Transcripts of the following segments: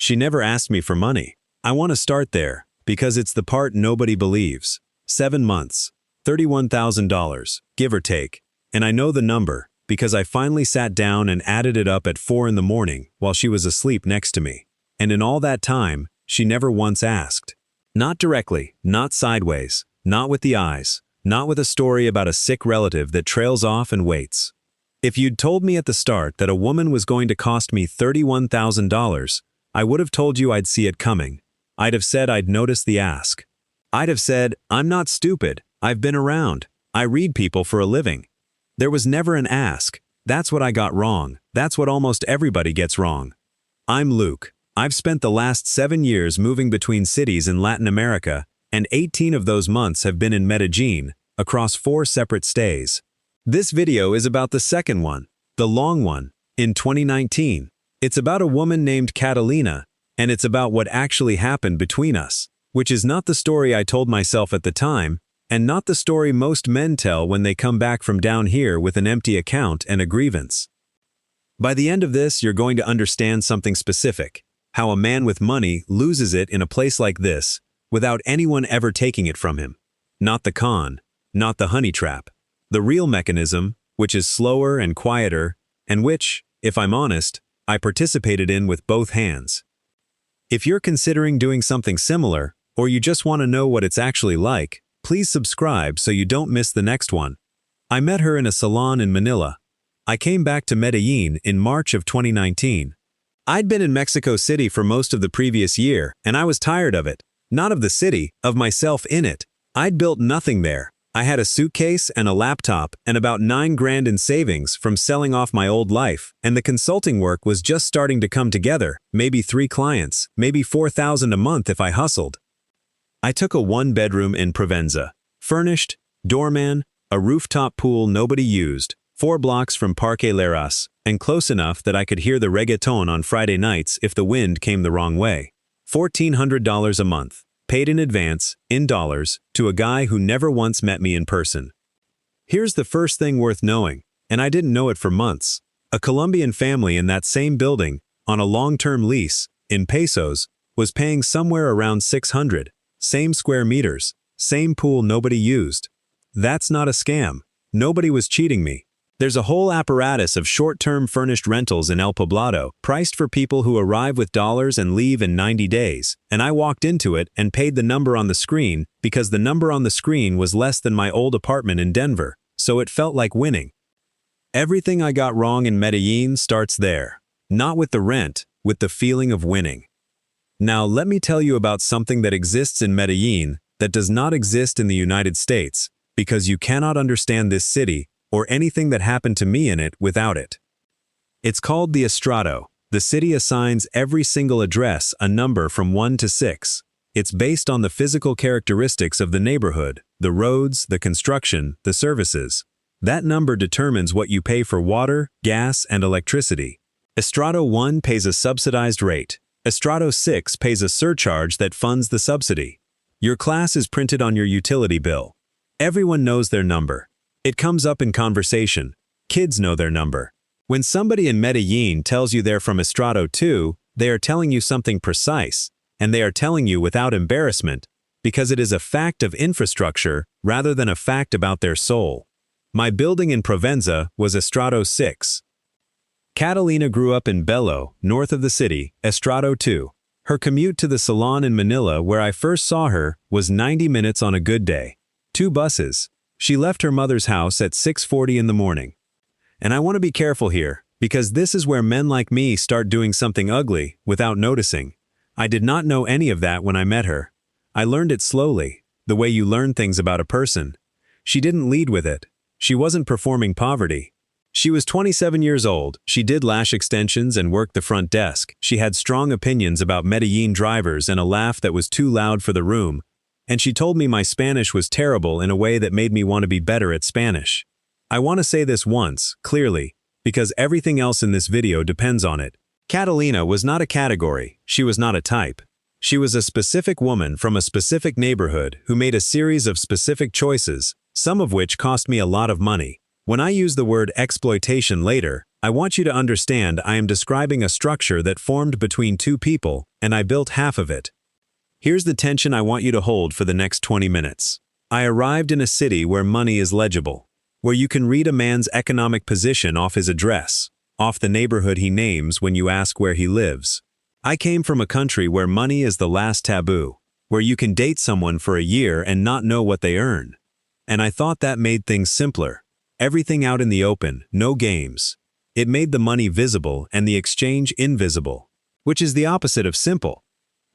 She never asked me for money. I want to start there, because it's the part nobody believes. 7 months, $31,000, give or take. And I know the number, because I finally sat down and added it up at 4 in the morning while she was asleep next to me. And in all that time, she never once asked. Not directly, not sideways, not with the eyes, not with a story about a sick relative that trails off and waits. If you'd told me at the start that a woman was going to cost me $31,000, I would have told you I'd see it coming. I'd have said I'd noticed the ask. I'd have said, I'm not stupid, I've been around, I read people for a living. There was never an ask. That's what I got wrong. That's what almost everybody gets wrong. I'm Luke. I've spent the last 7 years moving between cities in Latin America, and 18 of those months have been in Medellín, across 4 separate stays. This video is about the second one, the long one, in 2019. It's about a woman named Catalina, and it's about what actually happened between us, which is not the story I told myself at the time, and not the story most men tell when they come back from down here with an empty account and a grievance. By the end of this, you're going to understand something specific, how a man with money loses it in a place like this, without anyone ever taking it from him. Not the con, not the honey trap. The real mechanism, which is slower and quieter, and which, if I'm honest, I participated in with both hands. If you're considering doing something similar, or you just want to know what it's actually like, please subscribe so you don't miss the next one. I met her in a salon in Manila. I came back to Medellín in March of 2019. I'd been in Mexico City for most of the previous year, and I was tired of it. Not of the city, of myself in it. I'd built nothing there. I had a suitcase and a laptop and about 9 grand in savings from selling off my old life, and the consulting work was just starting to come together, maybe 3 clients, maybe 4,000 a month if I hustled. I took a 1-bedroom in Provenza, furnished, doorman, a rooftop pool nobody used, 4 blocks from Parque Leras, and close enough that I could hear the reggaeton on Friday nights if the wind came the wrong way. $1,400 a month, paid in advance, in dollars, to a guy who never once met me in person. Here's the first thing worth knowing, and I didn't know it for months. A Colombian family in that same building, on a long-term lease, in pesos, was paying somewhere around 600. Same square meters, same pool nobody used. That's not a scam. Nobody was cheating me. There's a whole apparatus of short-term furnished rentals in El Poblado, priced for people who arrive with dollars and leave in 90 days, and I walked into it and paid the number on the screen because the number on the screen was less than my old apartment in Denver, so it felt like winning. Everything I got wrong in Medellín starts there. Not with the rent, with the feeling of winning. Now let me tell you about something that exists in Medellín that does not exist in the United States, because you cannot understand this city or anything that happened to me in it without it. It's called the estrado. The city assigns every single address a number from 1 to 6. It's based on the physical characteristics of the neighborhood, the roads, the construction, the services. That number determines what you pay for water, gas, and electricity. Estrado 1 pays a subsidized rate. Estrado 6 pays a surcharge that funds the subsidy. Your class is printed on your utility bill. Everyone knows their number. It comes up in conversation. Kids know their number. When somebody in Medellín tells you they're from Estrado 2, they are telling you something precise, and they are telling you without embarrassment, because it is a fact of infrastructure rather than a fact about their soul. My building in Provenza was Estrado 6. Catalina grew up in Bello, north of the city, Estrado 2. Her commute to the salon in Manila where I first saw her was 90 minutes on a good day. 2 buses. She left her mother's house at 6:40 in the morning. And I want to be careful here, because this is where men like me start doing something ugly without noticing. I did not know any of that when I met her. I learned it slowly, the way you learn things about a person. She didn't lead with it. She wasn't performing poverty. She was 27 years old, she did lash extensions and worked the front desk. She had strong opinions about Medellín drivers and a laugh that was too loud for the room. And she told me my Spanish was terrible in a way that made me want to be better at Spanish. I want to say this once, clearly, because everything else in this video depends on it. Catalina was not a category, she was not a type. She was a specific woman from a specific neighborhood who made a series of specific choices, some of which cost me a lot of money. When I use the word exploitation later, I want you to understand I am describing a structure that formed between two people, and I built half of it. Here's the tension I want you to hold for the next 20 minutes. I arrived in a city where money is legible, where you can read a man's economic position off his address, off the neighborhood he names when you ask where he lives. I came from a country where money is the last taboo, where you can date someone for a year and not know what they earn. And I thought that made things simpler. Everything out in the open, no games. It made the money visible and the exchange invisible, which is the opposite of simple.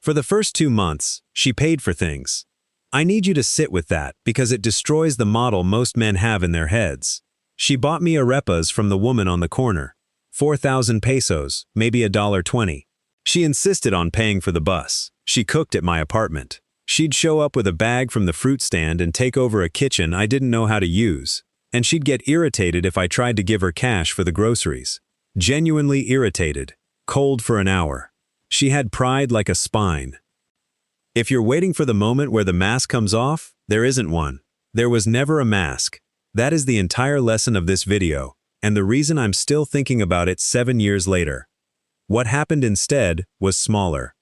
For the first 2 months, she paid for things. I need you to sit with that because it destroys the model most men have in their heads. She bought me arepas from the woman on the corner. 4,000 pesos, maybe $1.20. She insisted on paying for the bus. She cooked at my apartment. She'd show up with a bag from the fruit stand and take over a kitchen I didn't know how to use. And she'd get irritated if I tried to give her cash for the groceries. Genuinely irritated. Cold for an hour. She had pride like a spine. If you're waiting for the moment where the mask comes off, there isn't one. There was never a mask. That is the entire lesson of this video, and the reason I'm still thinking about it 7 years later. What happened instead was smaller.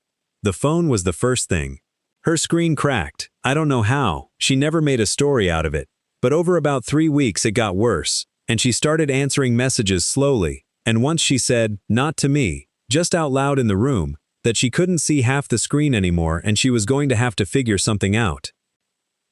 The phone was the first thing. Her screen cracked. I don't know how. She never made a story out of it. But over about 3 weeks it got worse, and she started answering messages slowly, and once she said, "Not to me," just out loud in the room, that she couldn't see half the screen anymore and she was going to have to figure something out.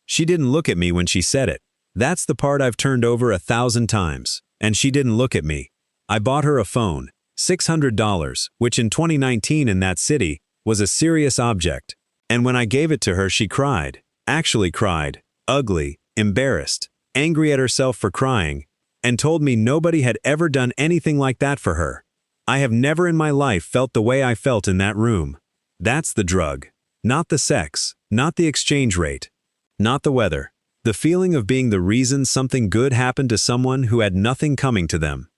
She didn't look at me when she said it. That's the part I've turned over 1,000 times. And she didn't look at me. I bought her a phone, $600, which in 2019 in that city was a serious object. And when I gave it to her, she cried. Actually cried. Ugly, embarrassed, angry at herself for crying, and told me nobody had ever done anything like that for her. I have never in my life felt the way I felt in that room. That's the drug. Not the sex, not the exchange rate, not the weather. The feeling of being the reason something good happened to someone who had nothing coming to them.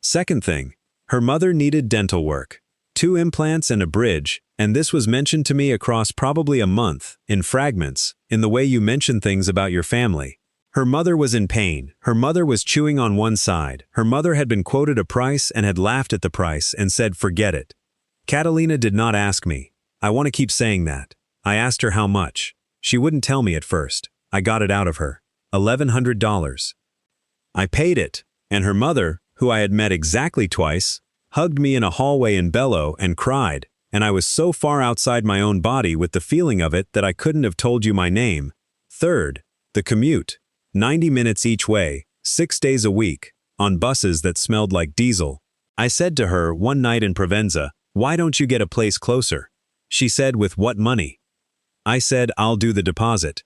Second thing, her mother needed dental work. 2 implants and a bridge, and this was mentioned to me across probably a month, in fragments, in the way you mention things about your family. Her mother was in pain. Her mother was chewing on one side. Her mother had been quoted a price and had laughed at the price and said, "Forget it." Catalina did not ask me. I want to keep saying that. I asked her how much. She wouldn't tell me at first. I got it out of her. $1,100. I paid it, and her mother, who I had met exactly twice, hugged me in a hallway in Bello and cried, and I was so far outside my own body with the feeling of it that I couldn't have told you my name. Third, the commute. 90 minutes each way, 6 days a week, on buses that smelled like diesel. I said to her one night in Provenza, "Why don't you get a place closer?" She said, "With what money?" I said, "I'll do the deposit."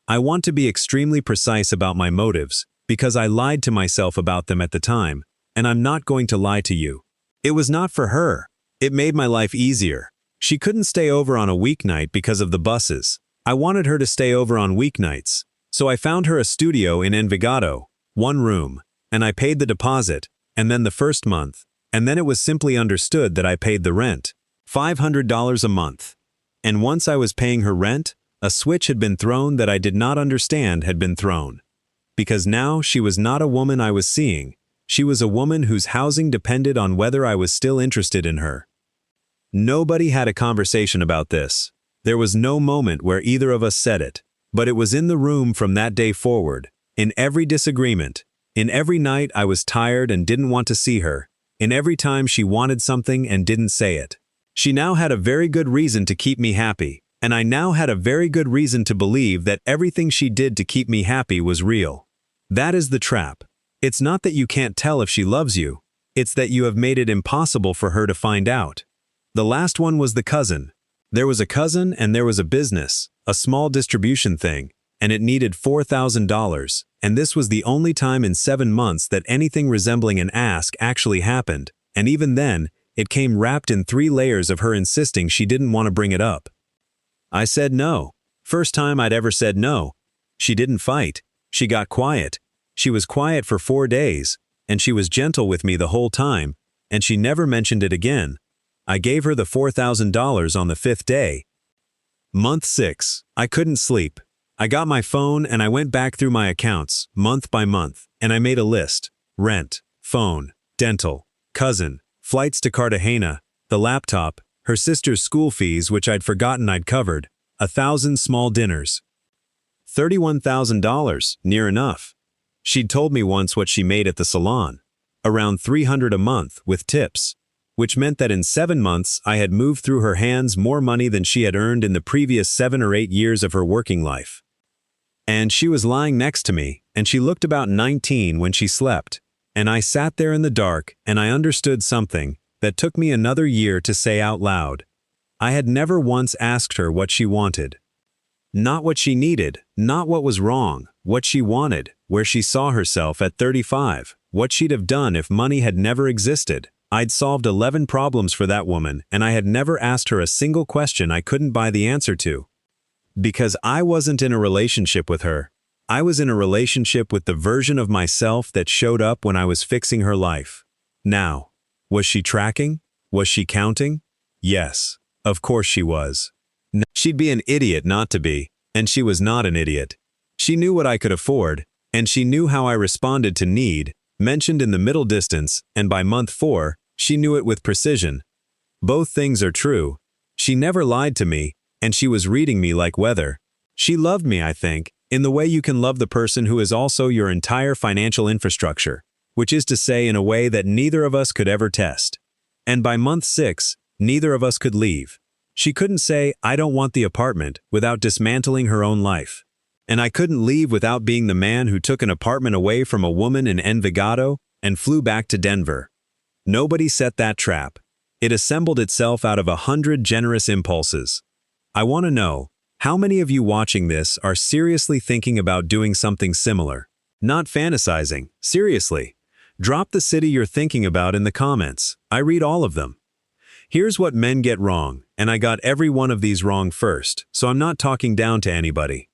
I want to be extremely precise about my motives, because I lied to myself about them at the time, and I'm not going to lie to you. It was not for her. It made my life easier. She couldn't stay over on a weeknight because of the buses. I wanted her to stay over on weeknights. So I found her a studio in Envigado, 1 room, and I paid the deposit, and then the first month, and then it was simply understood that I paid the rent, $500 a month. And once I was paying her rent, a switch had been thrown that I did not understand had been thrown. Because now she was not a woman I was seeing, she was a woman whose housing depended on whether I was still interested in her. Nobody had a conversation about this. There was no moment where either of us said it. But it was in the room from that day forward, in every disagreement, in every night I was tired and didn't want to see her, in every time she wanted something and didn't say it. She now had a very good reason to keep me happy, and I now had a very good reason to believe that everything she did to keep me happy was real. That is the trap. It's not that you can't tell if she loves you, it's that you have made it impossible for her to find out. The last one was the cousin. There was a cousin and there was a business, a small distribution thing, and it needed $4,000, and this was the only time in 7 months that anything resembling an ask actually happened, and even then, it came wrapped in 3 layers of her insisting she didn't want to bring it up. I said no. First time I'd ever said no. She didn't fight. She got quiet. She was quiet for 4 days, and she was gentle with me the whole time, and she never mentioned it again. I gave her the $4,000 on the 5th day. Month 6, I couldn't sleep. I got my phone and I went back through my accounts, month by month, and I made a list. Rent, phone, dental, cousin, flights to Cartagena, the laptop, her sister's school fees which I'd forgotten I'd covered, 1,000 small dinners. $31,000, near enough. She'd told me once what she made at the salon. Around $300 a month, with tips. Which meant that in 7 months I had moved through her hands more money than she had earned in the previous 7 or 8 years of her working life. And she was lying next to me, and she looked about 19 when she slept. And I sat there in the dark, and I understood something that took me another year to say out loud. I had never once asked her what she wanted. Not what she needed, not what was wrong, what she wanted, where she saw herself at 35, what she'd have done if money had never existed. I'd solved 11 problems for that woman, and I had never asked her a single question I couldn't buy the answer to. Because I wasn't in a relationship with her. I was in a relationship with the version of myself that showed up when I was fixing her life. Now, was she tracking? Was she counting? Yes, of course she was. She'd be an idiot not to be, and she was not an idiot. She knew what I could afford, and she knew how I responded to need, mentioned in the middle distance, and by month 4, she knew it with precision. Both things are true. She never lied to me, and she was reading me like weather. She loved me, I think, in the way you can love the person who is also your entire financial infrastructure, which is to say in a way that neither of us could ever test. And by month 6, neither of us could leave. She couldn't say, I don't want the apartment, without dismantling her own life. And I couldn't leave without being the man who took an apartment away from a woman in Envigado and flew back to Denver. Nobody set that trap. It assembled itself out of 100 generous impulses. I want to know, how many of you watching this are seriously thinking about doing something similar? Not fantasizing, seriously. Drop the city you're thinking about in the comments. I read all of them. Here's what men get wrong, and I got every one of these wrong first, so I'm not talking down to anybody.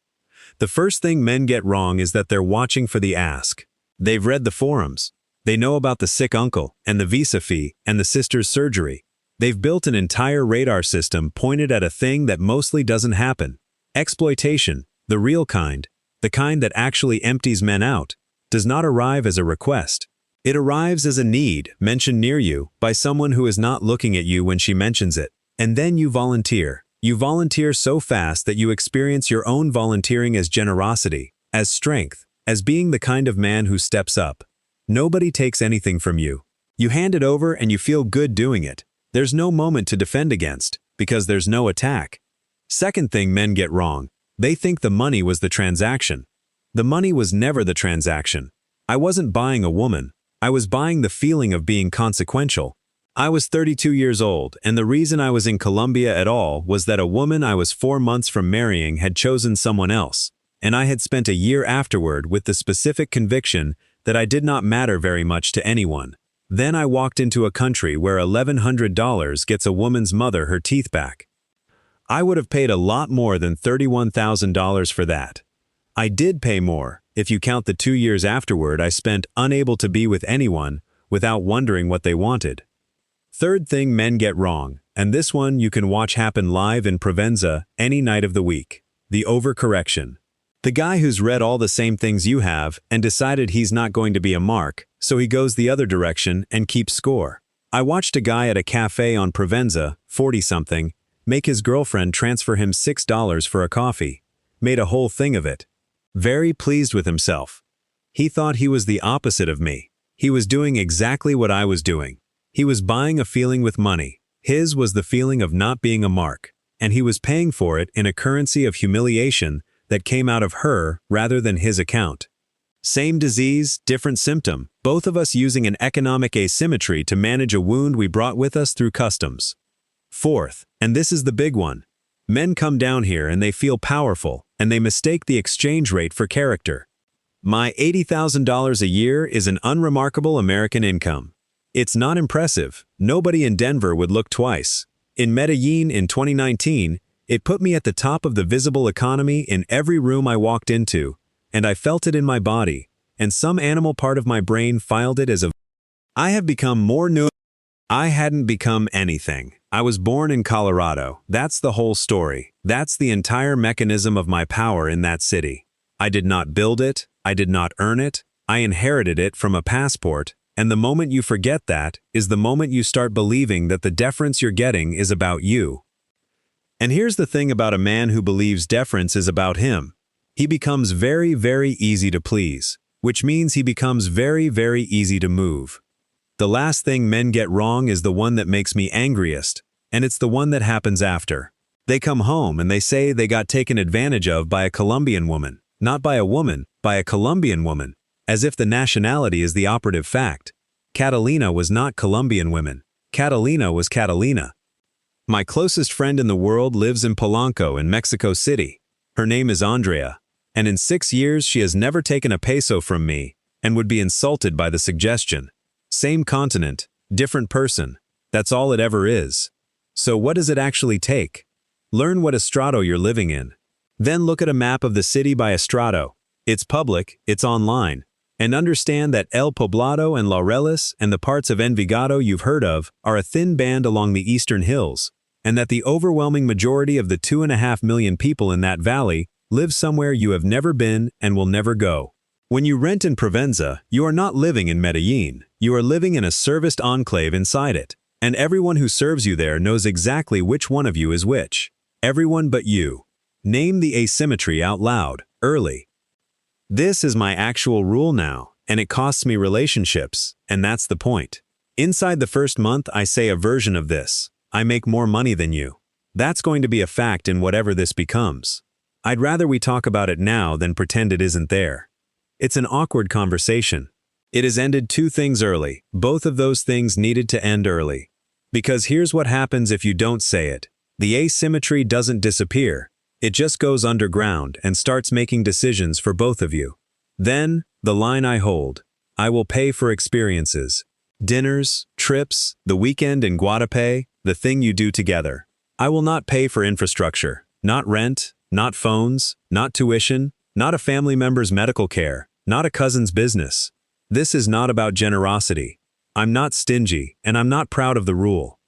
The first thing men get wrong is that they're watching for the ask. They've read the forums. They know about the sick uncle, and the visa fee, and the sister's surgery. They've built an entire radar system pointed at a thing that mostly doesn't happen. Exploitation, the real kind, the kind that actually empties men out, does not arrive as a request. It arrives as a need mentioned near you by someone who is not looking at you when she mentions it. And then you volunteer. You volunteer so fast that you experience your own volunteering as generosity, as strength, as being the kind of man who steps up. Nobody takes anything from you. You hand it over and you feel good doing it. There's no moment to defend against, because there's no attack. Second thing men get wrong, they think the money was the transaction. The money was never the transaction. I wasn't buying a woman. I was buying the feeling of being consequential. I was 32 years old, and the reason I was in Colombia at all was that a woman I was 4 months from marrying had chosen someone else, and I had spent a year afterward with the specific conviction that I did not matter very much to anyone. Then I walked into a country where $1,100 gets a woman's mother her teeth back. I would have paid a lot more than $31,000 for that. I did pay more, if you count the 2 years afterward I spent unable to be with anyone without wondering what they wanted. Third thing men get wrong, and this one you can watch happen live in Provenza any night of the week, the overcorrection. The guy who's read all the same things you have and decided he's not going to be a mark, so he goes the other direction and keeps score. I watched a guy at a cafe on Provenza, 40-something, make his girlfriend transfer him $6 for a coffee. Made a whole thing of it. Very pleased with himself. He thought he was the opposite of me. He was doing exactly what I was doing. He was buying a feeling with money. His was the feeling of not being a mark, and he was paying for it in a currency of humiliation that came out of her rather than his account. Same disease, different symptom, both of us using an economic asymmetry to manage a wound we brought with us through customs. Fourth, and this is the big one, men come down here and they feel powerful, and they mistake the exchange rate for character. My $80,000 a year is an unremarkable American income. It's not impressive. Nobody in Denver would look twice. In Medellín in 2019, it put me at the top of the visible economy in every room I walked into, and I felt it in my body, and some animal part of my brain filed it as a... I have become more new. I hadn't become anything. I was born in Colorado. That's the whole story. That's the entire mechanism of my power in that city. I did not build it. I did not earn it. I inherited it from a passport, And the moment you forget that is the moment you start believing that the deference you're getting is about you. And here's the thing about a man who believes deference is about him. He becomes very, very easy to please, which means he becomes very, very easy to move. The last thing men get wrong is the one that makes me angriest, and it's the one that happens after. They come home and they say they got taken advantage of by a Colombian woman. Not by a woman, by a Colombian woman, as if the nationality is the operative fact. Catalina was not Colombian women. Catalina was Catalina. My closest friend in the world lives in Polanco in Mexico City. Her name is Andrea, and in 6 years she has never taken a peso from me and would be insulted by the suggestion. Same continent, different person. That's all it ever is. So what does it actually take? Learn what estrato you're living in. Then look at a map of the city by estrato. It's public, it's online. And understand that El Poblado and Laureles and the parts of Envigado you've heard of are a thin band along the eastern hills, and that the overwhelming majority of the 2.5 million people in that valley live somewhere you have never been and will never go. When you rent in Provenza, you are not living in Medellín. You are living in a serviced enclave inside it, and everyone who serves you there knows exactly which one of you is which. Everyone but you. Name the asymmetry out loud, early. This is my actual rule now, and it costs me relationships, and that's the point. Inside the first month, I say a version of this. I make more money than you. That's going to be a fact in whatever this becomes. I'd rather we talk about it now than pretend it isn't there. It's an awkward conversation. It has ended 2 things early. Both of those things needed to end early. Because here's what happens if you don't say it. The asymmetry doesn't disappear. It just goes underground and starts making decisions for both of you. Then, the line I hold. I will pay for experiences. Dinners, trips, the weekend in Guadalupe, the thing you do together. I will not pay for infrastructure. Not rent, not phones, not tuition, not a family member's medical care, not a cousin's business. This is not about generosity. I'm not stingy, and I'm not proud of the rule.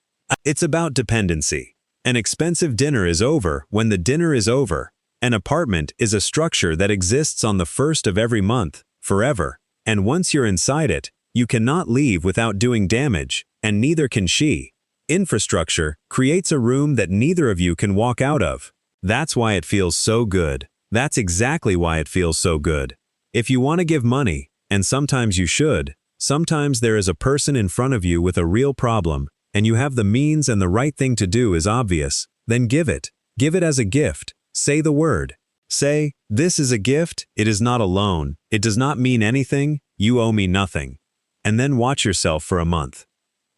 It's about dependency. An expensive dinner is over when the dinner is over. An apartment is a structure that exists on the 1st of every month, forever, and once you're inside it, you cannot leave without doing damage, and neither can she. Infrastructure creates a room that neither of you can walk out of. That's why it feels so good. That's exactly why it feels so good. If you want to give money, and sometimes you should, sometimes there is a person in front of you with a real problem, and you have the means and the right thing to do is obvious, then give it. Give it as a gift. Say the word. Say, this is a gift, it is not a loan, it does not mean anything, you owe me nothing. And then watch yourself for a month.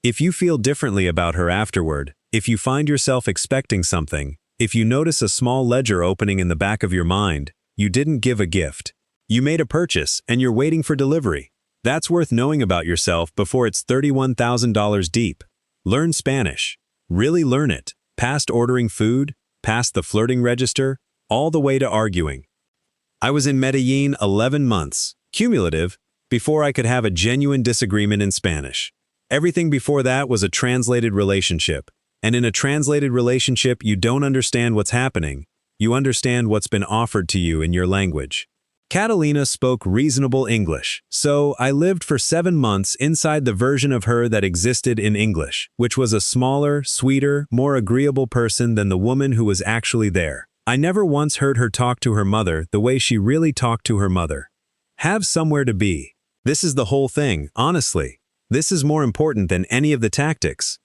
If you feel differently about her afterward, if you find yourself expecting something, if you notice a small ledger opening in the back of your mind, you didn't give a gift. You made a purchase and you're waiting for delivery. That's worth knowing about yourself before it's $31,000 deep. Learn Spanish. Really learn it. Past ordering food, past the flirting register, all the way to arguing. I was in Medellín 11 months, cumulative, before I could have a genuine disagreement in Spanish. Everything before that was a translated relationship. And in a translated relationship, you don't understand what's happening. You understand what's been offered to you in your language. Catalina spoke reasonable English, so I lived for 7 months inside the version of her that existed in English, which was a smaller, sweeter, more agreeable person than the woman who was actually there. I never once heard her talk to her mother the way she really talked to her mother. Have somewhere to be. This is the whole thing, honestly. This is more important than any of the tactics.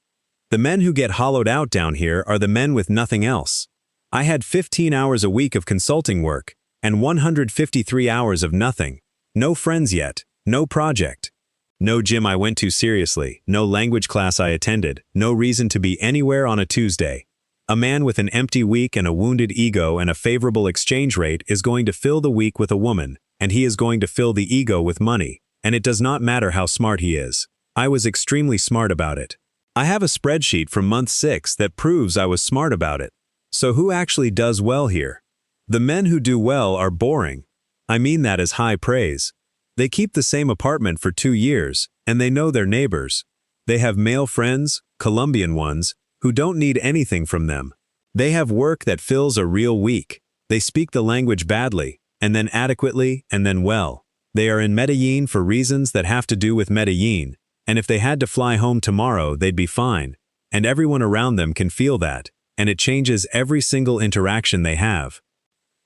The men who get hollowed out down here are the men with nothing else. I had 15 hours a week of consulting work, and 153 hours of nothing. No friends yet, no project. No gym I went to seriously, no language class I attended, no reason to be anywhere on a Tuesday. A man with an empty week and a wounded ego and a favorable exchange rate is going to fill the week with a woman, and he is going to fill the ego with money, and it does not matter how smart he is. I was extremely smart about it. I have a spreadsheet from month 6 that proves I was smart about it. So who actually does well here? The men who do well are boring. I mean that as high praise. They keep the same apartment for 2 years, and they know their neighbors. They have male friends, Colombian ones, who don't need anything from them. They have work that fills a real week. They speak the language badly, and then adequately, and then well. They are in Medellín for reasons that have to do with Medellín, and if they had to fly home tomorrow, they'd be fine. And everyone around them can feel that, and it changes every single interaction they have.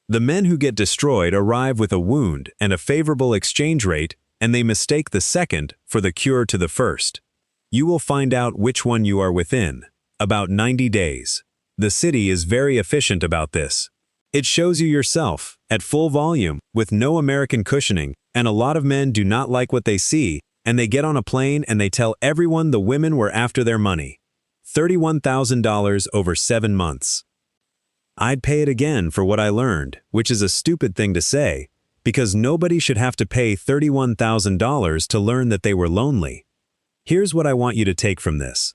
The men who get destroyed arrive with a wound and a favorable exchange rate, and they mistake the second for the cure to the first. You will find out which one you are within. About 90 days. The city is very efficient about this. It shows you yourself, at full volume, with no American cushioning, and a lot of men do not like what they see, and they get on a plane and they tell everyone the women were after their money. $31,000 over 7 months. I'd pay it again for what I learned, which is a stupid thing to say, because nobody should have to pay $31,000 to learn that they were lonely. Here's what I want you to take from this.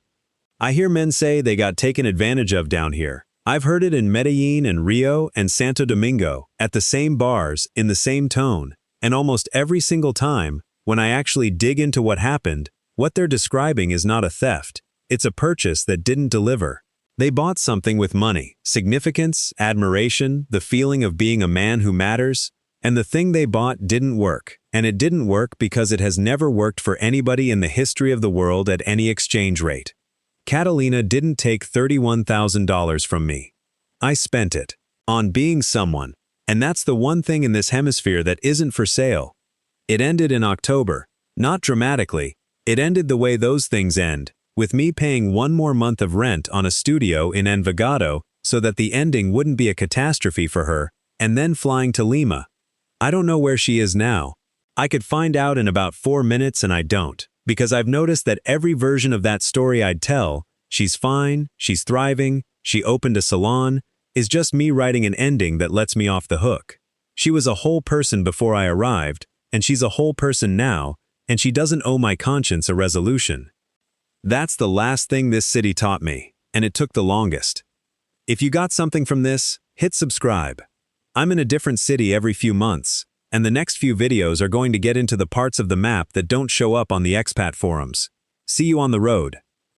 I hear men say they got taken advantage of down here. I've heard it in Medellín and Rio and Santo Domingo, at the same bars, in the same tone, and almost every single time, when I actually dig into what happened, what they're describing is not a theft. It's a purchase that didn't deliver. They bought something with money, significance, admiration, the feeling of being a man who matters, and the thing they bought didn't work. And it didn't work because it has never worked for anybody in the history of the world at any exchange rate. Catalina didn't take $31,000 from me. I spent it on being someone, and that's the one thing in this hemisphere that isn't for sale. It ended in October, not dramatically. It ended the way those things end, with me paying 1 more month of rent on a studio in Envigado so that the ending wouldn't be a catastrophe for her, and then flying to Lima. I don't know where she is now. I could find out in about 4 minutes and I don't, because I've noticed that every version of that story I'd tell, she's fine, she's thriving, she opened a salon, is just me writing an ending that lets me off the hook. She was a whole person before I arrived, and she's a whole person now, and she doesn't owe my conscience a resolution. That's the last thing this city taught me, and it took the longest. If you got something from this, hit subscribe. I'm in a different city every few months, and the next few videos are going to get into the parts of the map that don't show up on the expat forums. See you on the road.